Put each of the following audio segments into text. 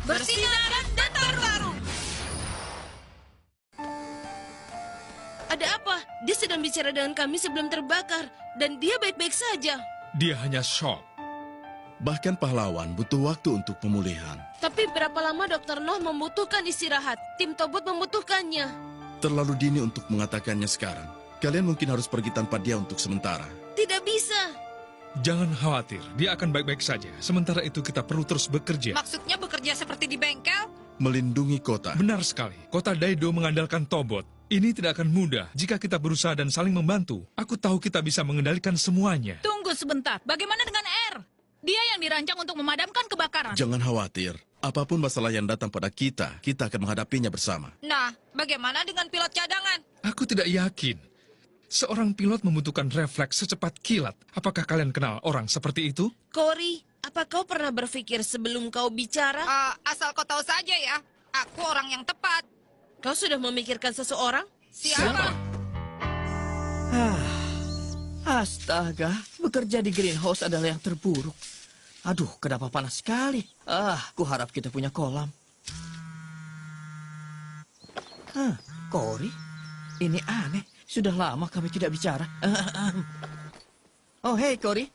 Bersinar dan bertarung. Ada apa? Dia sedang bicara dengan kami sebelum terbakar. Dan dia baik-baik saja. Dia hanya shock. Bahkan pahlawan butuh waktu untuk pemulihan. Tapi berapa lama Dr. Noh membutuhkan istirahat? Tim Tobot membutuhkannya. Terlalu dini untuk mengatakannya sekarang. Kalian mungkin harus pergi tanpa dia untuk sementara. Tidak bisa. Jangan khawatir, dia akan baik-baik saja. Sementara itu kita perlu terus bekerja. Maksudnya bekerja seperti di bengkel? Melindungi kota. Benar sekali, kota Daido mengandalkan Tobot. Ini tidak akan mudah jika kita berusaha dan saling membantu. Aku tahu kita bisa mengendalikan semuanya. Tunggu sebentar, bagaimana dengan R? Dia yang dirancang untuk memadamkan kebakaran. Jangan khawatir. Apapun masalah yang datang pada kita akan menghadapinya bersama. Nah, bagaimana dengan pilot cadangan? Aku tidak yakin. Seorang pilot membutuhkan refleks secepat kilat. Apakah kalian kenal orang seperti itu? Cory, apa kau pernah berpikir sebelum kau bicara? Asal kau tahu saja ya, aku orang yang tepat. Kau sudah memikirkan seseorang? Siapa? Astaga, bekerja di greenhouse adalah yang terburuk. Aduh, kenapa panas sekali? Ku harap kita punya kolam. Cory, ini aneh. Sudah lama kami tidak bicara. Oh, hey, Cory.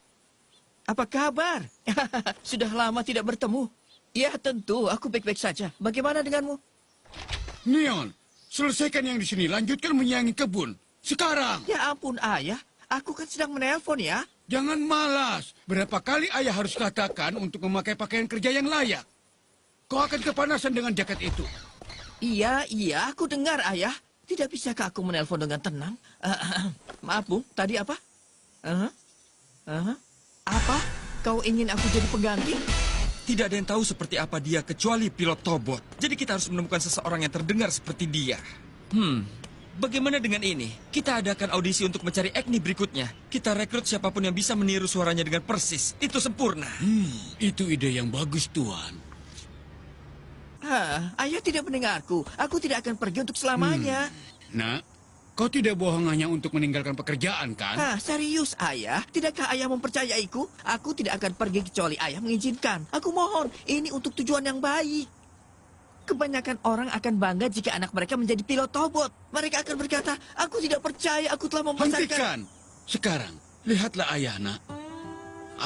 Apa kabar? Sudah lama tidak bertemu. Ya, tentu. Aku baik-baik saja. Bagaimana denganmu? Neon, selesaikan yang di sini. Lanjutkan menyiangi kebun. Sekarang. Ya ampun, Ayah. Aku kan sedang menelpon ya. Jangan malas. Berapa kali ayah harus katakan untuk memakai pakaian kerja yang layak? Kau akan kepanasan dengan jaket itu. Iya, aku dengar, Ayah. Tidak bisakah aku menelpon dengan tenang? Maaf, Bung. Tadi apa? Apa? Kau ingin aku jadi pengganti? Tidak ada yang tahu seperti apa dia kecuali pilot Tobot. Jadi kita harus menemukan seseorang yang terdengar seperti dia. Bagaimana dengan ini? Kita adakan audisi untuk mencari Agni berikutnya. Kita rekrut siapapun yang bisa meniru suaranya dengan persis. Itu sempurna. Itu ide yang bagus, Tuan. Ayah tidak mendengarku. Aku tidak akan pergi untuk selamanya. Nak, kau tidak bohong hanya untuk meninggalkan pekerjaan, kan? Serius, Ayah? Tidakkah Ayah mempercayaiku? Aku tidak akan pergi kecuali Ayah mengizinkan. Aku mohon, ini untuk tujuan yang baik. Kebanyakan orang akan bangga jika anak mereka menjadi pilot Tobot. Mereka akan berkata, aku tidak percaya aku telah membesarkan... Hentikan! Sekarang, lihatlah ayah, nak.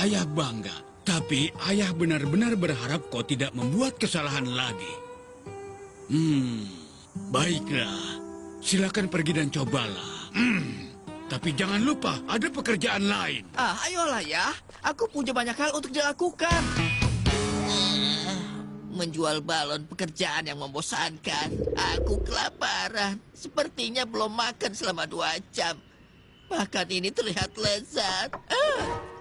Ayah bangga, tapi ayah benar-benar berharap kau tidak membuat kesalahan lagi. Baiklah. Silakan pergi dan cobalah. Tapi jangan lupa, ada pekerjaan lain. Ayolah ya. Aku punya banyak hal untuk dilakukan. Menjual balon pekerjaan yang membosankan. Aku kelaparan. Sepertinya belum makan selama 2 jam. Makan ini terlihat lezat.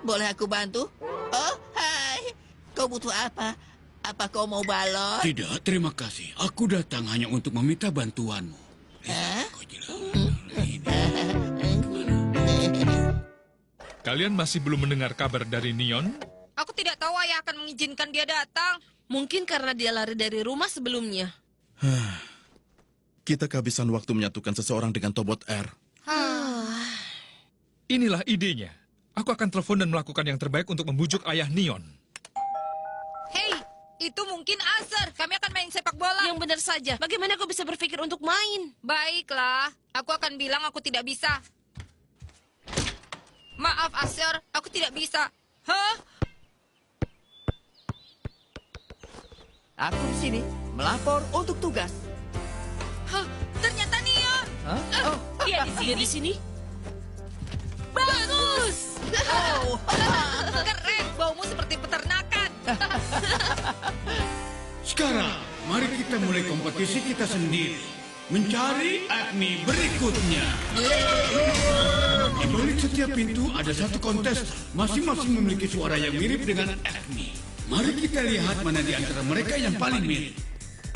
Boleh aku bantu? Oh, hai. Kau butuh apa? Apa kau mau balon? Tidak, terima kasih. Aku datang hanya untuk meminta bantuanmu. Kalian masih belum mendengar kabar dari Neon? Aku tidak tahu ayah akan mengizinkan dia datang. Mungkin karena dia lari dari rumah sebelumnya. Kita kehabisan waktu menyatukan seseorang dengan Tobot R. Inilah idenya. Aku akan telepon dan melakukan yang terbaik untuk membujuk ayah Neon. Hei, itu mungkin Acer. Kami akan main sepak bola. Yang benar saja. Bagaimana kau bisa berpikir untuk main? Baiklah, aku akan bilang aku tidak bisa. Maaf, Acer. Aku tidak bisa. Aku di sini melapor untuk tugas. Ternyata Neon. Dia di sini. Bagus. Keren, baumu seperti peternakan. Sekarang, mari kita mulai kompetisi kita sendiri. Mencari Agni berikutnya. Di balik setiap pintu ada satu kontestan. Masing-masing memiliki suara yang mirip dengan Agni. Mari kita lihat mana di antara mereka yang paling mirip.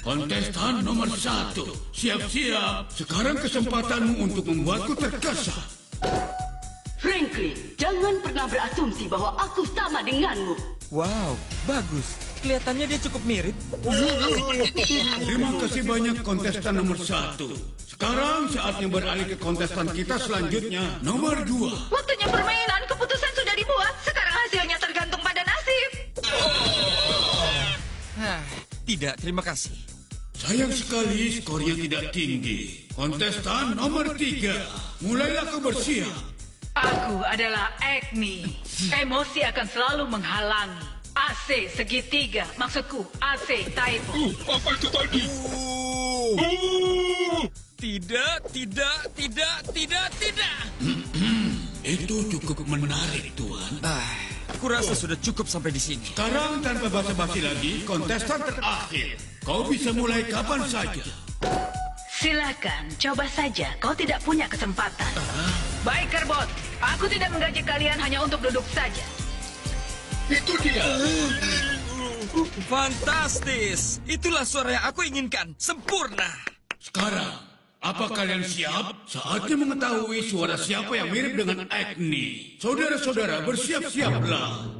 Kontestan nomor 1. Siap-siap. Sekarang kesempatanmu untuk membuatku terkesan. Franklin, jangan pernah berasumsi bahwa aku sama denganmu. Wow, bagus. Kelihatannya dia cukup mirip. Terima kasih banyak kontestan nomor 1. Sekarang saatnya beralih ke kontestan kita selanjutnya, nomor 2. Waktunya permainan, keputusan sudah dibuat. Sekarang hasilnya tergantung pada nasib. Tidak, terima kasih. Sayang sekali skornya tidak tinggi. Kontestan nomor 3, mulailah kau bersiap. Aku adalah Agni. Emosi akan selalu menghalangi. AC segitiga, maksudku AC typo. Apa itu tadi? Tidak. Itu cukup menarik, Tuan. Aku rasa sudah cukup sampai di sini. Sekarang tanpa basa-basi lagi, kontestan terakhir. Kau bisa mulai kapan saja. Silakan, coba saja. Kau tidak punya kesempatan. Baik, Kerbot. Aku tidak menggaji kalian hanya untuk duduk saja. Itu dia. Fantastis. Itulah suara yang aku inginkan. Sempurna. Sekarang, apa kalian siap? Saatnya mengetahui suara siapa yang mirip dengan Agni. Saudara-saudara, bersiap-siaplah.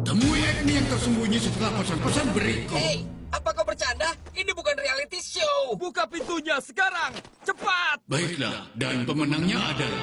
Temui Agni yang tersembunyi setelah pesan-pesan berikut. Hei, apa kau bercanda? Ini bukan reality show. Buka pintunya sekarang. Cepat. Baiklah, dan pemenangnya adalah...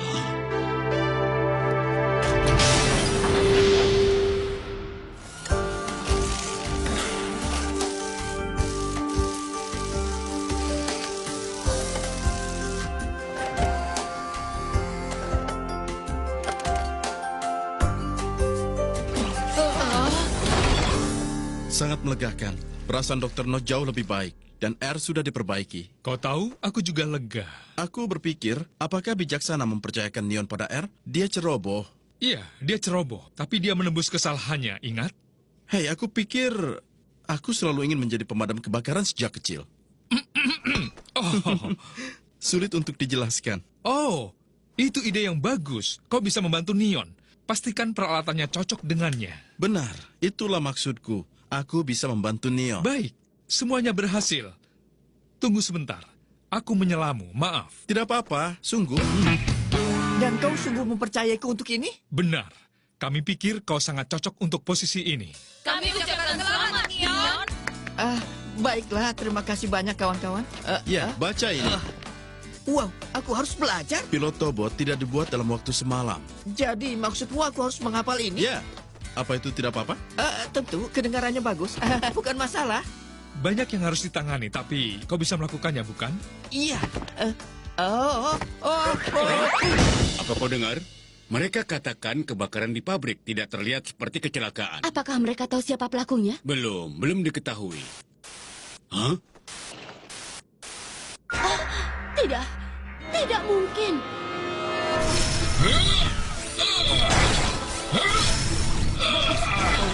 Sangat melegakan. Perasaan Dr. No jauh lebih baik. Dan R sudah diperbaiki. Kau tahu, aku juga lega. Aku berpikir, apakah bijaksana mempercayakan Neon pada R? Dia ceroboh. Iya, dia ceroboh, tapi dia menembus kesalahannya, ingat? Hei, aku pikir... Aku selalu ingin menjadi pemadam kebakaran sejak kecil. Oh, Sulit untuk dijelaskan. oh, itu ide yang bagus. Kau bisa membantu Neon. Pastikan peralatannya cocok dengannya. Benar, itulah maksudku. Aku bisa membantu Neon. Baik, semuanya berhasil. Tunggu sebentar. Aku menyelamu, maaf. Tidak apa-apa, sungguh. Dan kau sungguh mempercayaiku untuk ini? Benar. Kami pikir kau sangat cocok untuk posisi ini. Kami ucapkan selamat, Neon. Baiklah, terima kasih banyak kawan-kawan. Ya, baca ini. Wow, aku harus belajar? Pilot Tobot tidak dibuat dalam waktu semalam. Jadi maksudmu aku harus menghafal ini? Ya, apa itu tidak apa-apa? Tentu, kedengarannya bagus. Bukan masalah. Banyak yang harus ditangani, tapi kau bisa melakukannya, bukan? Iya. Apa kau dengar? Mereka katakan kebakaran di pabrik tidak terlihat seperti kecelakaan. Apakah mereka tahu siapa pelakunya? Belum diketahui. Hah? Tidak mungkin.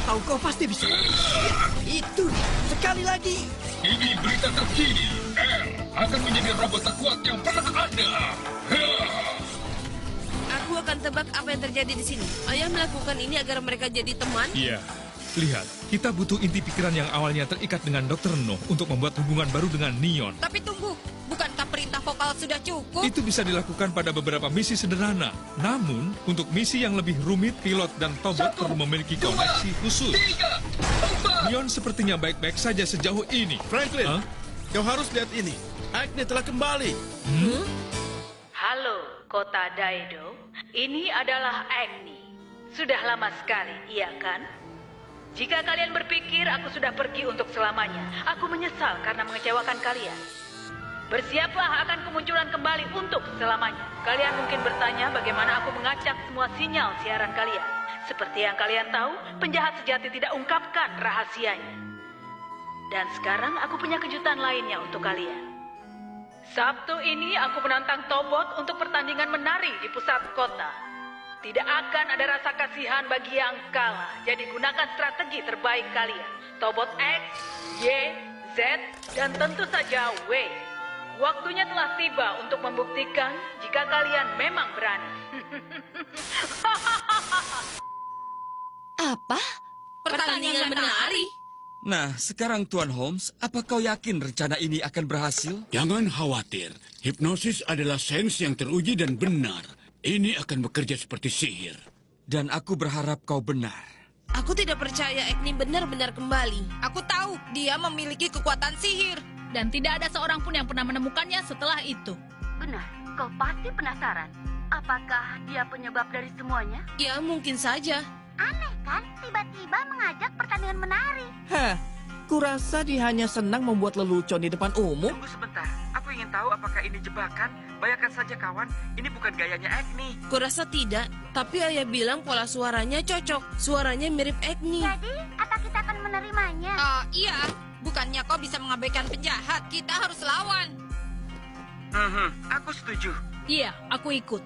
Tahu kau pasti bisa. Itu dia. Sekali lagi. Ini berita terkini. R akan menjadi robot terkuat yang pernah ada. Aku akan tebak apa yang terjadi di sini. Ayah melakukan ini agar mereka jadi teman. Iya. Lihat, kita butuh inti pikiran yang awalnya terikat dengan Dr. No untuk membuat hubungan baru dengan Neon. Tapi tunggu, bukankah perintah vokal sudah cukup? Itu bisa dilakukan pada beberapa misi sederhana. Namun, untuk misi yang lebih rumit, pilot dan Tobot perlu memiliki koneksi khusus. Neon sepertinya baik-baik saja sejauh ini. Franklin, Hah? kau harus lihat ini. Agni telah kembali. Halo, Kota Daido. Ini adalah Agni. Sudah lama sekali, iya kan? Jika kalian berpikir aku sudah pergi untuk selamanya, aku menyesal karena mengecewakan kalian. Bersiaplah akan kemunculan kembali untuk selamanya. Kalian mungkin bertanya bagaimana aku mengacak semua sinyal siaran kalian. Seperti yang kalian tahu, penjahat sejati tidak ungkapkan rahasianya. Dan sekarang aku punya kejutan lainnya untuk kalian. Sabtu ini aku menantang Tobot untuk pertandingan menari di pusat kota. Tidak akan ada rasa kasihan bagi yang kalah. Jadi gunakan strategi terbaik kalian. Tobot X, Y, Z, dan tentu saja W. Waktunya telah tiba untuk membuktikan jika kalian memang berani. Apa? Pertandingan menari? Nah, sekarang Tuan Holmes, apa kau yakin rencana ini akan berhasil? Jangan khawatir. Hipnosis adalah sains yang teruji dan benar. Ini akan bekerja seperti sihir. Dan aku berharap kau benar. Aku tidak percaya Agni benar-benar kembali. Aku tahu dia memiliki kekuatan sihir. Dan tidak ada seorang pun yang pernah menemukannya setelah itu. Benar, kau pasti penasaran. Apakah dia penyebab dari semuanya? Ya, mungkin saja. Aneh bahkan tiba-tiba mengajak pertandingan menari. Hah, kurasa dia hanya senang membuat lelucon di depan umum. Tunggu sebentar, aku ingin tahu apakah ini jebakan. Bayangkan saja kawan, ini bukan gayanya Agni. Kurasa tidak, tapi ayah bilang pola suaranya cocok. Suaranya mirip Agni. Jadi, apa kita akan menerimanya? Iya. Bukannya kau bisa mengabaikan penjahat. Kita harus lawan. Aku setuju. Iya, aku ikut.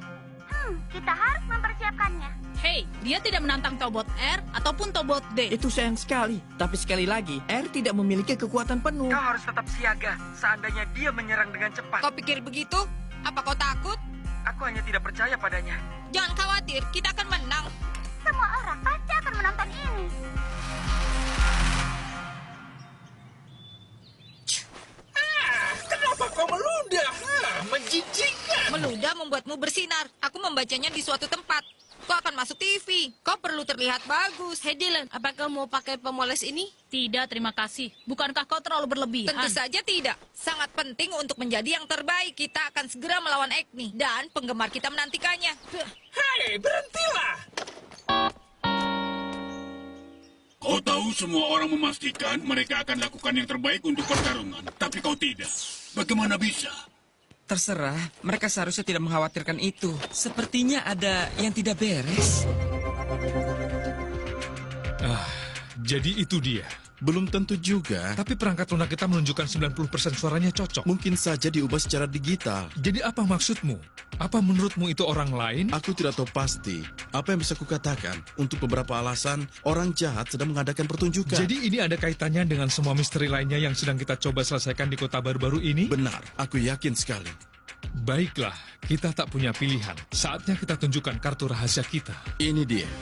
Kita harus mempersiapkannya. Hei, dia tidak menantang Tobot R ataupun Tobot D. Itu sayang sekali. Tapi sekali lagi, R tidak memiliki kekuatan penuh. Kau harus tetap siaga, seandainya dia menyerang dengan cepat. Kau pikir begitu? Apa kau takut? Aku hanya tidak percaya padanya. Jangan khawatir, kita akan menang. Semua orang pasti akan menonton ini. Kenapa kau meludah? Menjijikkan. Meludah membuatmu bersinar. Aku membacanya di suatu tempat. Kau akan masuk TV. Kau perlu terlihat bagus. Hei Dylan, apakah mau pakai pemoles ini? Tidak, terima kasih. Bukankah kau terlalu berlebihan? Tentu saja tidak. Sangat penting untuk menjadi yang terbaik. Kita akan segera melawan Agni. Dan penggemar kita menantikannya. Hei, berhentilah. Kau tahu semua orang memastikan mereka akan lakukan yang terbaik untuk pertarungan. Tapi kau tidak. Bagaimana bisa? Terserah, mereka seharusnya tidak mengkhawatirkan itu. Sepertinya ada yang tidak beres. Jadi itu dia. Belum tentu juga. Tapi perangkat lunak kita menunjukkan 90% suaranya cocok. Mungkin saja diubah secara digital. Jadi apa maksudmu? Apa menurutmu itu orang lain? Aku tidak tahu pasti. Apa yang bisa kukatakan? Untuk beberapa alasan, orang jahat sedang mengadakan pertunjukan. Jadi ini ada kaitannya dengan semua misteri lainnya yang sedang kita coba selesaikan di kota baru-baru ini? Benar, aku yakin sekali. Baiklah, kita tak punya pilihan. Saatnya kita tunjukkan kartu rahasia kita. Ini dia.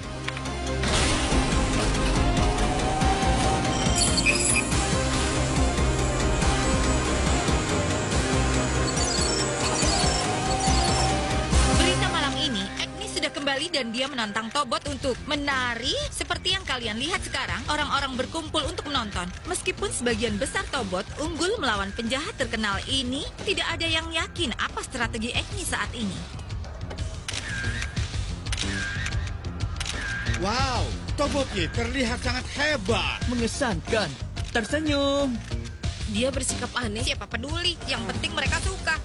Kembali dan dia menantang Tobot untuk menari. Seperti yang kalian lihat sekarang, orang-orang berkumpul untuk menonton. Meskipun sebagian besar Tobot unggul melawan penjahat terkenal ini, tidak ada yang yakin apa strategi Agni saat ini. Wow, Tobotnya terlihat sangat hebat. Mengesankan. Tersenyum. Dia bersikap aneh. Siapa peduli, yang penting mereka suka.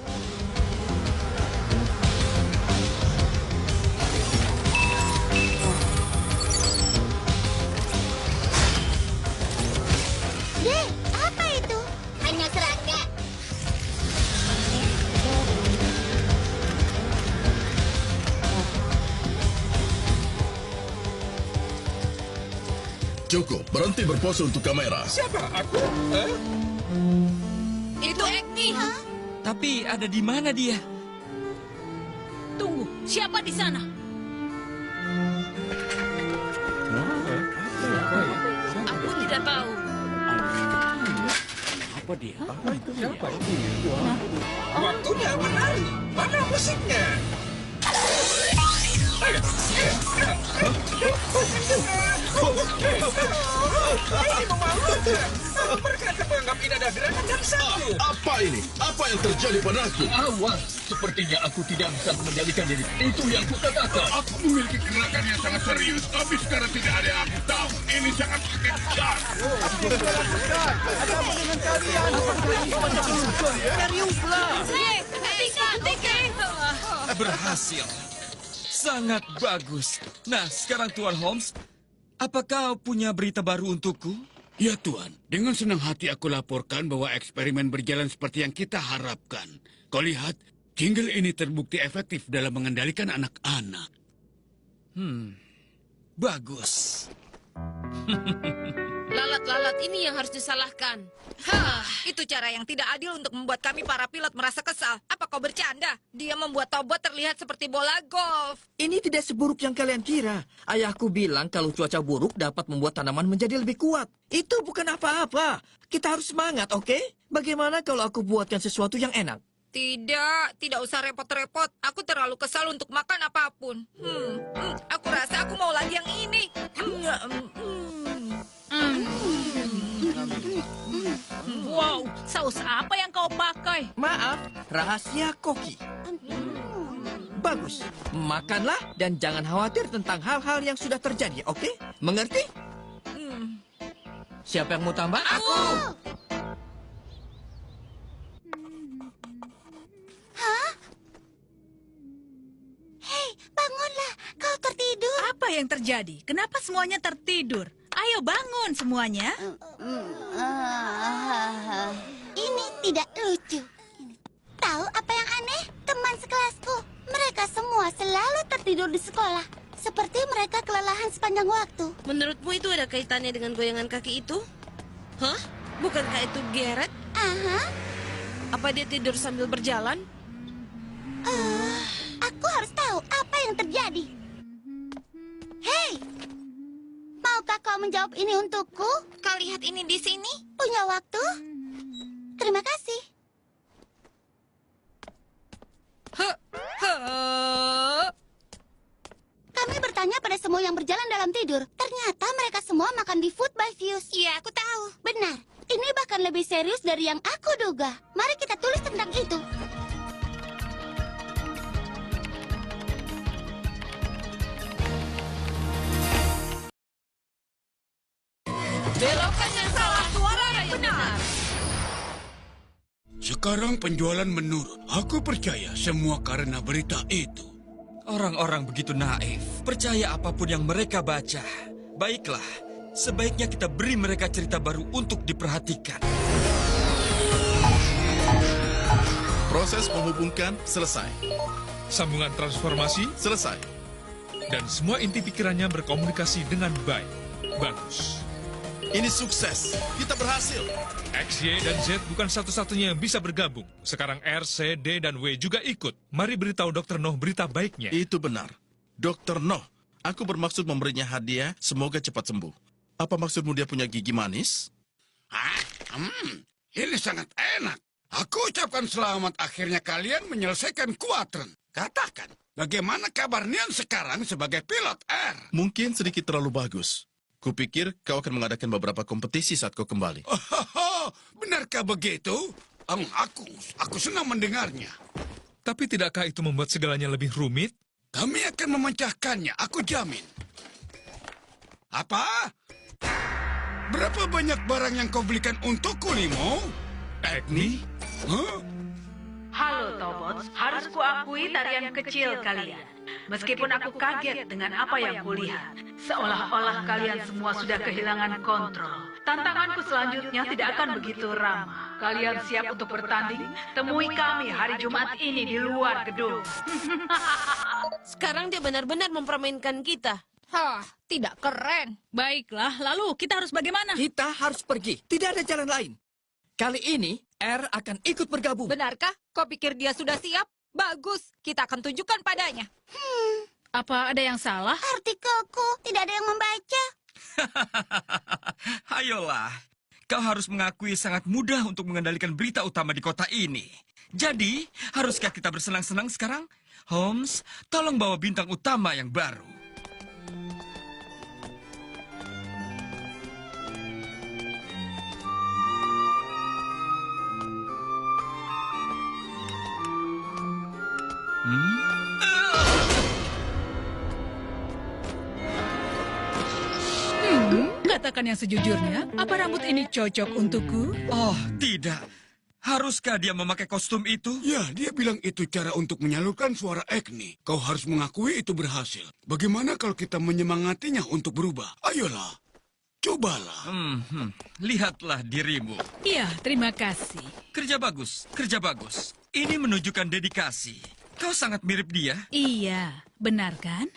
Apa itu? Hanya serangga. Cukup, berhenti berpose untuk kamera. Siapa aku? Itu Agni. Tapi ada di mana dia? Tunggu, siapa di sana? Aku tidak tahu. Apa dia? Siapa itu? Waktunya menari. Mana musiknya? Ini memalukan. Mereka akan menganggap ini ada gerakan yang satu. Apa ini? Apa yang terjadi padaku? Awas, sepertinya aku tidak bisa mengendalikan diri. Itu yang kukatakan. Aku memiliki gerakan yang sangat serius, tapi sekarang tidak ada yang aku tahu. Ini sangat kejam. Ada apa dengan kalian? Seriuslah. Berhasil. Sangat bagus. Nah, sekarang Tuan Holmes, apa kau punya berita baru untukku? Ya Tuan, dengan senang hati aku laporkan bahwa eksperimen berjalan seperti yang kita harapkan. Kau lihat, jingle ini terbukti efektif dalam mengendalikan anak-anak. Bagus. Lalat-lalat ini yang harus disalahkan. Itu cara yang tidak adil untuk membuat kami para pilot merasa kesal. Apa kau bercanda? Dia membuat Tobot terlihat seperti bola golf. Ini tidak seburuk yang kalian kira. Ayahku bilang kalau cuaca buruk dapat membuat tanaman menjadi lebih kuat. Itu bukan apa-apa. Kita harus semangat, oke? Bagaimana kalau aku buatkan sesuatu yang enak? Tidak usah repot-repot. Aku terlalu kesal untuk makan apapun. Aku rasa aku mau lagi yang ini. Wow, saus apa yang kau pakai? Maaf, rahasia koki. bagus. Makanlah dan jangan khawatir tentang hal-hal yang sudah terjadi, oke? Mengerti? Siapa yang mau tambah? Aku! Hah? Hei, bangunlah. Kau tertidur. Apa yang terjadi? Kenapa semuanya tertidur? Ayo bangun semuanya. Ini tidak lucu. Tahu apa yang aneh? Teman sekelasku, mereka semua selalu tertidur di sekolah. Seperti mereka kelelahan sepanjang waktu. Menurutmu itu ada kaitannya dengan goyangan kaki itu? Hah? Bukankah itu Garrett? Aha. Apa dia tidur sambil berjalan? Aku harus tahu apa yang terjadi. Hei, maukah kau menjawab ini untukku? Kau lihat ini di sini? Punya waktu? Terima kasih. Kami bertanya pada semua yang berjalan dalam tidur. Ternyata mereka semua makan di Food by Fuse. Iya, aku tahu. Benar. Ini bahkan lebih serius dari yang aku duga. Mari kita tulis tentang itu. Belokan yang salah, suara yang benar. Sekarang penjualan menurun. Aku percaya semua karena berita itu. Orang-orang begitu naif, percaya apapun yang mereka baca. Baiklah, sebaiknya kita beri mereka cerita baru untuk diperhatikan. Proses menghubungkan selesai. Sambungan transformasi selesai. Dan semua inti pikirannya berkomunikasi dengan baik. Bagus. Ini sukses. Kita berhasil. X, Y, dan Z bukan satu-satunya yang bisa bergabung. Sekarang R, C, D, dan W juga ikut. Mari beritahu Dr. Noh berita baiknya. Itu benar. Dr. Noh, aku bermaksud memberinya hadiah, semoga cepat sembuh. Apa maksudmu dia punya gigi manis? Ini sangat enak. Aku ucapkan selamat akhirnya kalian menyelesaikan kuadran. Katakan, bagaimana kabar Nian sekarang sebagai pilot R? Mungkin sedikit terlalu bagus. Kupikir kau akan mengadakan beberapa kompetisi saat kau kembali. Oh, benarkah begitu? Aku senang mendengarnya. Tapi tidakkah itu membuat segalanya lebih rumit? Kami akan memecahkannya, aku jamin. Apa? Berapa banyak barang yang kau belikan untukku, Limo? Agni? Huh? Halo Tobots, harus kuakui tarian kecil kalian. Meskipun aku kaget dengan apa yang kulihat, seolah-olah kalian semua sudah kehilangan kontrol. Tantanganku selanjutnya tidak akan begitu ramah. Kalian siap untuk bertanding? Temui kami hari Jumat ini di luar gedung. Sekarang dia benar-benar mempermainkan kita. Hah, tidak keren. Baiklah, lalu kita harus bagaimana? Kita harus pergi. Tidak ada jalan lain. Kali ini, R akan ikut bergabung. Benarkah? Kau pikir dia sudah siap? Bagus, kita akan tunjukkan padanya. Apa ada yang salah? Artikelku tidak ada yang membaca. Ayolah, kau harus mengakui sangat mudah untuk mengendalikan berita utama di kota ini. Jadi, haruskah kita bersenang-senang sekarang? Holmes, tolong bawa bintang utama yang baru. Katakan yang sejujurnya, apa rambut ini cocok untukku? Oh, tidak. Haruskah dia memakai kostum itu? Ya, dia bilang itu cara untuk menyalurkan suara Agni. Kau harus mengakui itu berhasil. Bagaimana kalau kita menyemangatinya untuk berubah? Ayolah, cobalah. Lihatlah dirimu. Iya, terima kasih. Kerja bagus, kerja bagus. Ini menunjukkan dedikasi. Kau sangat mirip dia. Iya, benar kan?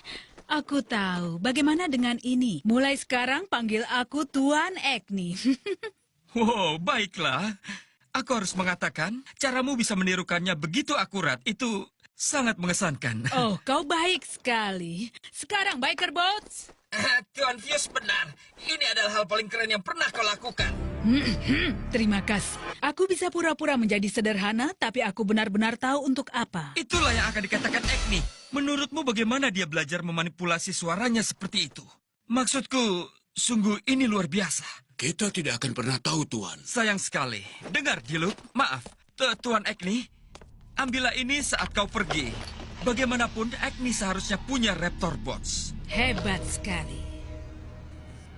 Aku tahu. Bagaimana dengan ini? Mulai sekarang panggil aku Tuan Agni. Wow, baiklah. Aku harus mengatakan, caramu bisa menirukannya begitu akurat. Itu sangat mengesankan. Oh, kau baik sekali. Sekarang, Biker Boats. Tuan Fuse benar. Ini adalah hal paling keren yang pernah kau lakukan. Terima kasih. Aku bisa pura-pura menjadi sederhana, tapi aku benar-benar tahu untuk apa. Itulah yang akan dikatakan Agni. Menurutmu bagaimana dia belajar memanipulasi suaranya seperti itu? Maksudku, sungguh ini luar biasa. Kita tidak akan pernah tahu, Tuan. Sayang sekali. Dengar, Giluk. Maaf, Tuan Agni. Ambillah ini saat kau pergi. Bagaimanapun, Agni seharusnya punya Raptor Bots. Hebat sekali.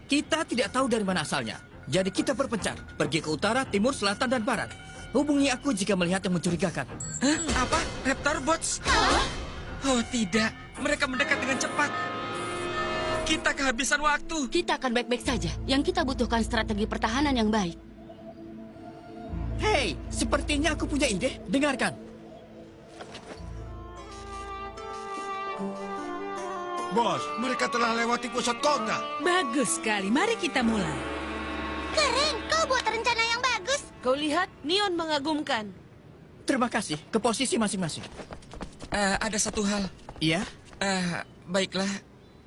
Kita tidak tahu dari mana asalnya. Jadi kita berpencar. Pergi ke utara, timur, selatan, dan barat. Hubungi aku jika melihat yang mencurigakan. Hah? Apa? Raptor Bots? Oh tidak, mereka mendekat dengan cepat. Kita kehabisan waktu. Kita akan baik-baik saja. Yang kita butuhkan strategi pertahanan yang baik. Hei, sepertinya aku punya ide. Dengarkan. Bos, mereka telah lewati pusat kota. Bagus sekali, mari kita mulai. Keren, kau buat rencana yang bagus. Kau lihat, neon mengagumkan. Terima kasih. Ke posisi masing-masing. Ada satu hal. Iya? Baiklah.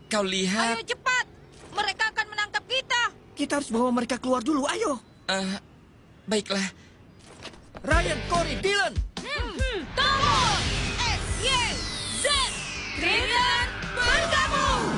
Kau lihat... Ayo cepat, mereka akan menangkap kita. Kita harus bawa mereka keluar dulu, ayo. Baiklah. Ryan, Corey, Dylan. Tunggu! S-Y-Z! Triton bergabung!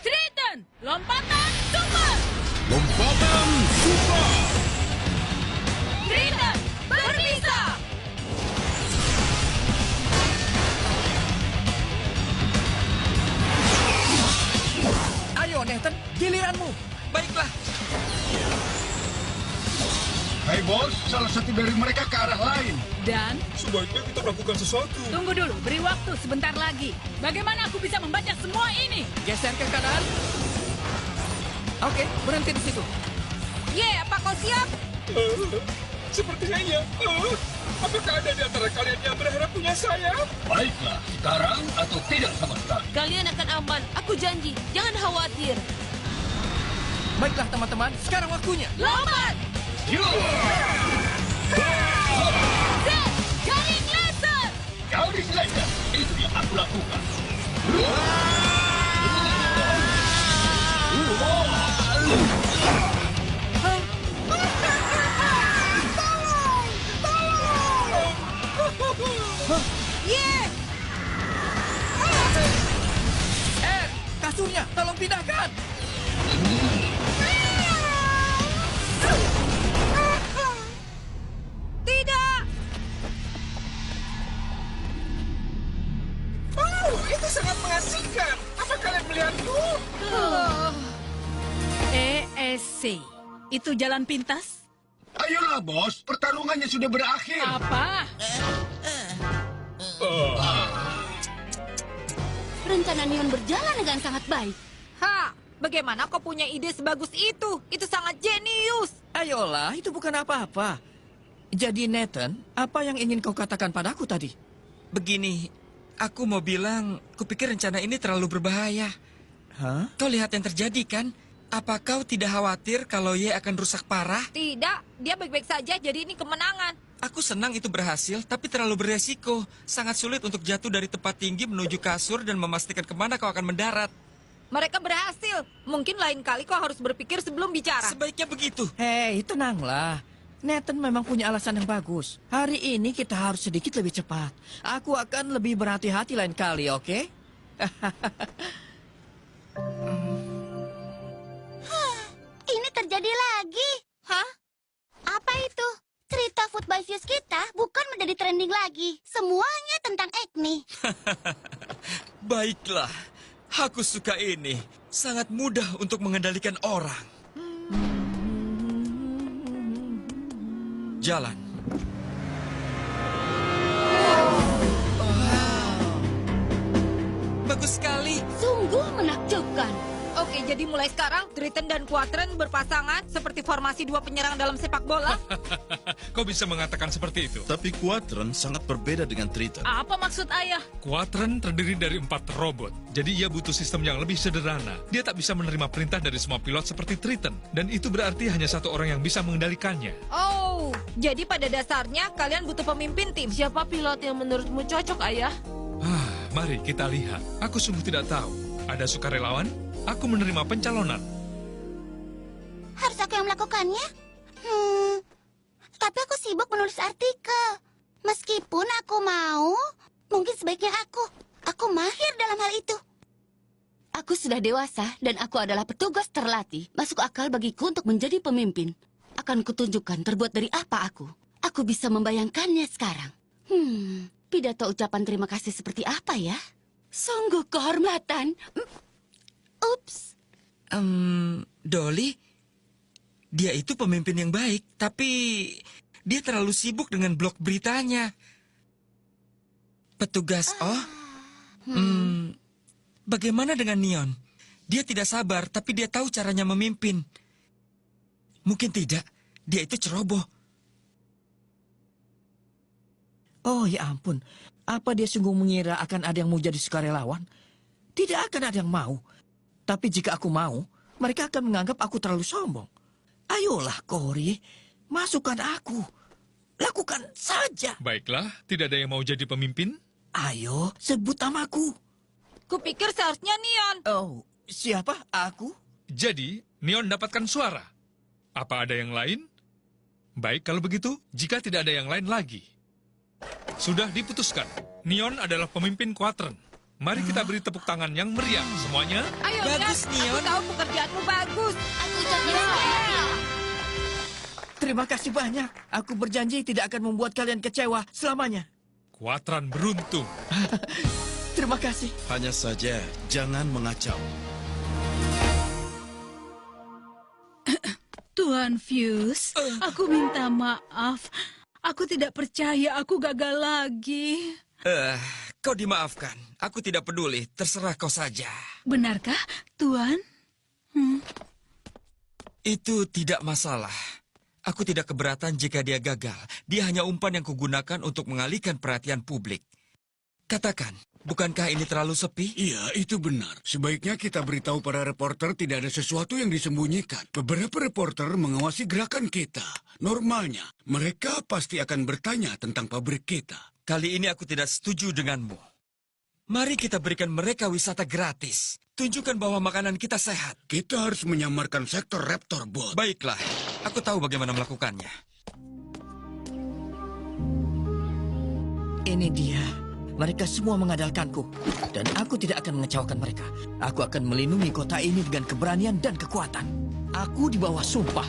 Triton, lompatan super! Lompatan super! Triton berbisa! Ayo, Nathan, giliranmu. Baiklah. Hai bos, salah satu dari mereka ke arah lain. Dan Sebaiknya kita melakukan sesuatu. tunggu dulu, beri waktu sebentar lagi. Bagaimana aku bisa membaca semua ini? Geser ke kanan. Oke, berhenti di situ. Apa kau siap? Sepertinya iya. Apakah ada di antara kalian yang berharap punya saya? Baiklah, sekarang atau tidak sama sekali. Kalian akan aman, aku janji. Jangan khawatir. Baiklah, teman-teman, sekarang waktunya. Lompat! Jaring laser! Kau diselesaikan. Itu yang aku lakukan. Kasurnya, tolong pindahkan. Tidak! Itu sangat mengasihkan. Apa kalian melihatku? ESC, itu jalan pintas? Ayolah bos, pertarungannya sudah berakhir. Apa? Rencana neon berjalan dengan sangat baik. Bagaimana kau punya ide sebagus itu? Itu sangat jenius. Ayolah, itu bukan apa-apa. Jadi Nathan, apa yang ingin kau katakan padaku tadi? Begini, aku mau bilang, kupikir rencana ini terlalu berbahaya. Hah? Kau lihat yang terjadi kan? Apa kau tidak khawatir kalau Ye akan rusak parah? Tidak, dia baik-baik saja, jadi ini kemenangan. Aku senang itu berhasil, tapi terlalu beresiko. Sangat sulit untuk jatuh dari tempat tinggi menuju kasur dan memastikan kemana kau akan mendarat. Mereka berhasil. Mungkin lain kali kau harus berpikir sebelum bicara. Sebaiknya begitu. Hei, tenanglah. Nathan memang punya alasan yang bagus. Hari ini kita harus sedikit lebih cepat. Aku akan lebih berhati-hati lain kali, oke? Ini terjadi lagi. Hah? Apa itu? Cerita Food by Fuse kita bukan menjadi trending lagi. Semuanya tentang Agni. Baiklah, aku suka ini. Sangat mudah untuk mengendalikan orang. Jalan. Bagus sekali. Sungguh menakjubkan. Oke, jadi mulai sekarang Triton dan Quadrant berpasangan seperti formasi dua penyerang dalam sepak bola. Kau bisa mengatakan seperti itu. Tapi Quadrant sangat berbeda dengan Triton. Apa maksud ayah? Quadrant terdiri dari 4 robot. Jadi ia butuh sistem yang lebih sederhana. Dia tak bisa menerima perintah dari semua pilot seperti Triton. Dan itu berarti hanya satu orang yang bisa mengendalikannya. Oh, jadi pada dasarnya kalian butuh pemimpin tim. Siapa pilot yang menurutmu cocok, Ayah? Mari kita lihat. Aku sungguh tidak tahu. Ada sukarelawan? Aku menerima pencalonan. Harus aku yang melakukannya? Tapi sibuk menulis artikel. Meskipun aku mau, mungkin sebaiknya aku mahir dalam hal itu. Aku sudah dewasa dan aku adalah petugas terlatih. Masuk akal bagiku untuk menjadi pemimpin. Akan kutunjukkan terbuat dari apa aku. Aku bisa membayangkannya sekarang. Pidato ucapan terima kasih seperti apa ya? Sungguh kehormatan. Ups. Dolly, dia itu pemimpin yang baik, tapi dia terlalu sibuk dengan blog beritanya. Petugas, bagaimana dengan Neon? Dia tidak sabar, tapi dia tahu caranya memimpin. Mungkin tidak, dia itu ceroboh. Oh ya ampun, apa dia sungguh mengira akan ada yang mau jadi sukarelawan? Tidak akan ada yang mau. Tapi jika aku mau, mereka akan menganggap aku terlalu sombong. Ayolah, Cory, masukkan aku. Lakukan saja. Baiklah, tidak ada yang mau jadi pemimpin? Ayo, sebut namaku. Kupikir seharusnya Neon. Oh, siapa? Aku? Jadi, Neon dapatkan suara. Apa ada yang lain? Baik, kalau begitu, jika tidak ada yang lain lagi. Sudah diputuskan, Neon adalah pemimpin kuadran. Mari kita beri tepuk tangan yang meriah semuanya. Ayo, bagus, Neon. Aku tahu pekerjaanmu bagus. Terima kasih banyak. Aku berjanji tidak akan membuat kalian kecewa selamanya. Kuadran beruntung. Terima kasih. Hanya saja, jangan mengacau. Tuan Fuse, aku minta maaf. Aku tidak percaya aku gagal lagi. Kau dimaafkan. Aku tidak peduli. Terserah kau saja. Benarkah, Tuan? Itu tidak masalah. Aku tidak keberatan jika dia gagal. Dia hanya umpan yang kugunakan untuk mengalihkan perhatian publik. Katakan, bukankah ini terlalu sepi? Iya, itu benar. Sebaiknya kita beritahu para reporter tidak ada sesuatu yang disembunyikan. Beberapa reporter mengawasi gerakan kita. Normalnya, mereka pasti akan bertanya tentang pabrik kita. Kali ini aku tidak setuju denganmu. Mari kita berikan mereka wisata gratis. Tunjukkan bahwa makanan kita sehat. Kita harus menyamarkan sektor Raptor Bot. Baiklah, aku tahu bagaimana melakukannya. Ini dia. Mereka semua mengandalkanku. Dan aku tidak akan mengecewakan mereka. Aku akan melindungi kota ini dengan keberanian dan kekuatan. Aku di bawah sumpah.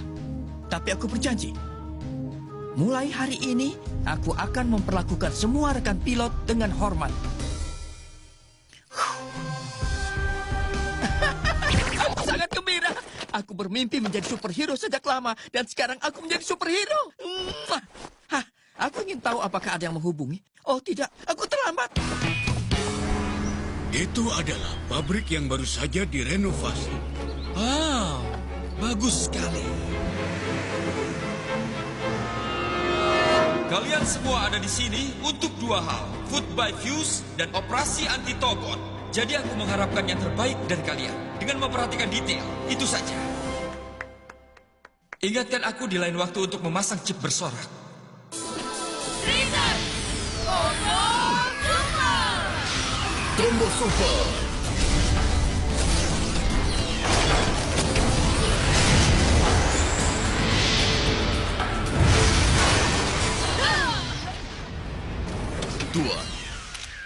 Tapi aku berjanji. Mulai hari ini, aku akan memperlakukan semua rekan pilot dengan hormat. Aku sangat gembira. Aku bermimpi menjadi superhero sejak lama. Dan sekarang aku menjadi superhero. Aku ingin tahu apakah ada yang menghubungi. Oh tidak, aku terlambat. Itu adalah pabrik yang baru saja direnovasi. Bagus sekali. Kalian semua ada di sini untuk dua hal. Food by Fuse dan operasi anti-tobot. Jadi aku mengharapkan yang terbaik dari kalian. Dengan memperhatikan detail, itu saja. Ingatkan aku di lain waktu untuk memasang chip bersorak. Combo Super. Tuan.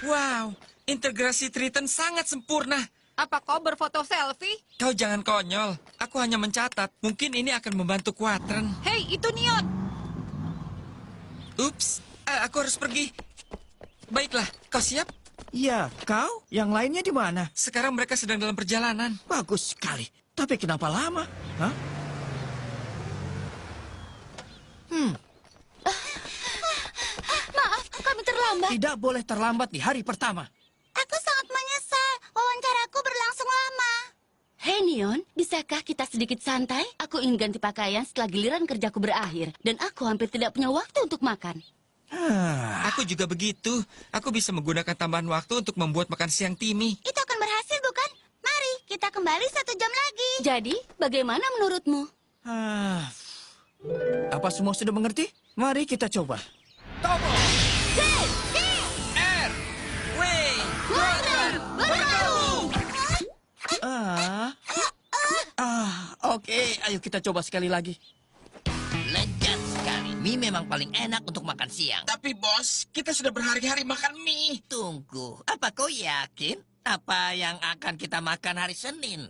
Wow, integrasi Triton sangat sempurna. Apa kau berfoto selfie? Kau jangan konyol. Aku hanya mencatat. Mungkin ini akan membantu kuadran. Hei, itu Neon. Ups, aku harus pergi. Baiklah, kau siap? Ya, kau? Yang lainnya di mana? Sekarang mereka sedang dalam perjalanan. Bagus sekali. Tapi kenapa lama? Hah? Maaf, kami terlambat. Tidak boleh terlambat di hari pertama. Aku sangat menyesal. Wawancaraku berlangsung lama. Hei Neon, bisakah kita sedikit santai? Aku ingin ganti pakaian setelah giliran kerjaku berakhir. Dan aku hampir tidak punya waktu untuk makan. Aku juga begitu. Aku bisa menggunakan tambahan waktu untuk membuat makan siang Timmy. Itu akan berhasil, bukan? Mari, kita kembali 1 jam lagi. Jadi, bagaimana menurutmu? Apa semua sudah mengerti? Mari kita coba. Tobo! R! Way! Oke, ayo kita coba sekali lagi. Lezat sekali. mie memang paling enak untuk makan siang. Tapi bos, kita sudah berhari-hari makan mie. Tunggu, apa kau yakin? Apa yang akan kita makan hari Senin?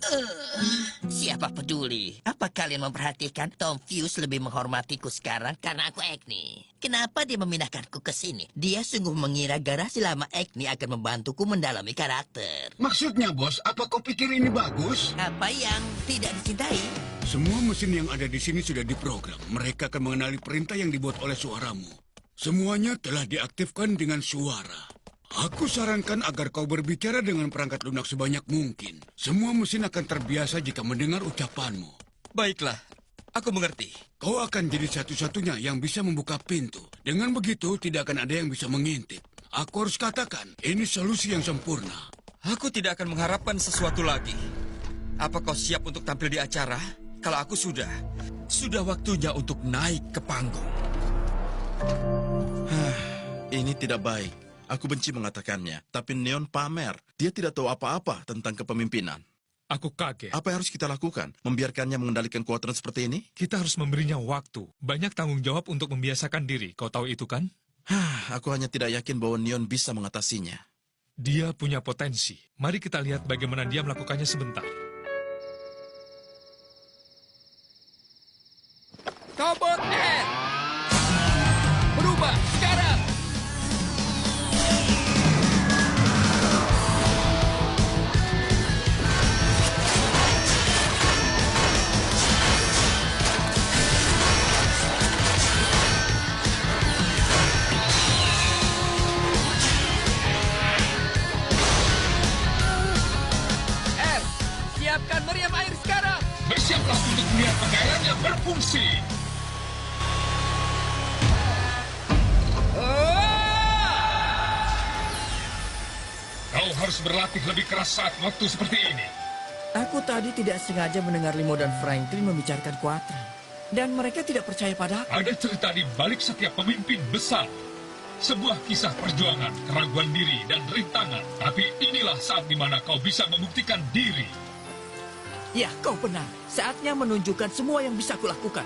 Siapa peduli? Apa kalian memperhatikan Tom Fuse lebih menghormatiku sekarang karena aku Agni? Kenapa dia memindahkanku ke sini? Dia sungguh mengira garasi lama Agni akan membantuku mendalami karakter. Maksudnya, bos, apa kau pikir ini bagus? Apa yang tidak dicintai? Semua mesin yang ada di sini sudah diprogram. Mereka akan mengenali perintah yang dibuat oleh suaramu. Semuanya telah diaktifkan dengan suara. Aku sarankan agar kau berbicara dengan perangkat lunak sebanyak mungkin. Semua mesin akan terbiasa jika mendengar ucapanmu. Baiklah, aku mengerti. Kau akan jadi satu-satunya yang bisa membuka pintu. Dengan begitu, tidak akan ada yang bisa mengintip. Aku harus katakan, ini solusi yang sempurna. Aku tidak akan mengharapkan sesuatu lagi. Apa kau siap untuk tampil di acara? Kalau aku sudah waktunya untuk naik ke panggung. Ini tidak baik. Aku benci mengatakannya, tapi Neon pamer. Dia tidak tahu apa-apa tentang kepemimpinan. Aku kaget. Apa yang harus kita lakukan? Membiarkannya mengendalikan Quadrant seperti ini? Kita harus memberinya waktu. Banyak tanggung jawab untuk membiasakan diri. Kau tahu itu kan? Aku hanya tidak yakin bahwa Neon bisa mengatasinya. Dia punya potensi. Mari kita lihat bagaimana dia melakukannya sebentar. Tobot Air! Berubah sekarang! Siapkan meriam air sekarang! Bersiaplah untuk melihat pakaian yang berfungsi. Kau harus berlatih lebih keras saat waktu seperti ini. Aku tadi tidak sengaja mendengar Limo dan Franklin membicarakan Quadrant. Dan mereka tidak percaya padaku. Ada cerita di balik setiap pemimpin besar. Sebuah kisah perjuangan, keraguan diri, dan rintangan. Tapi inilah saat di mana kau bisa membuktikan diri. Ya, kau benar. Saatnya menunjukkan semua yang bisa kulakukan.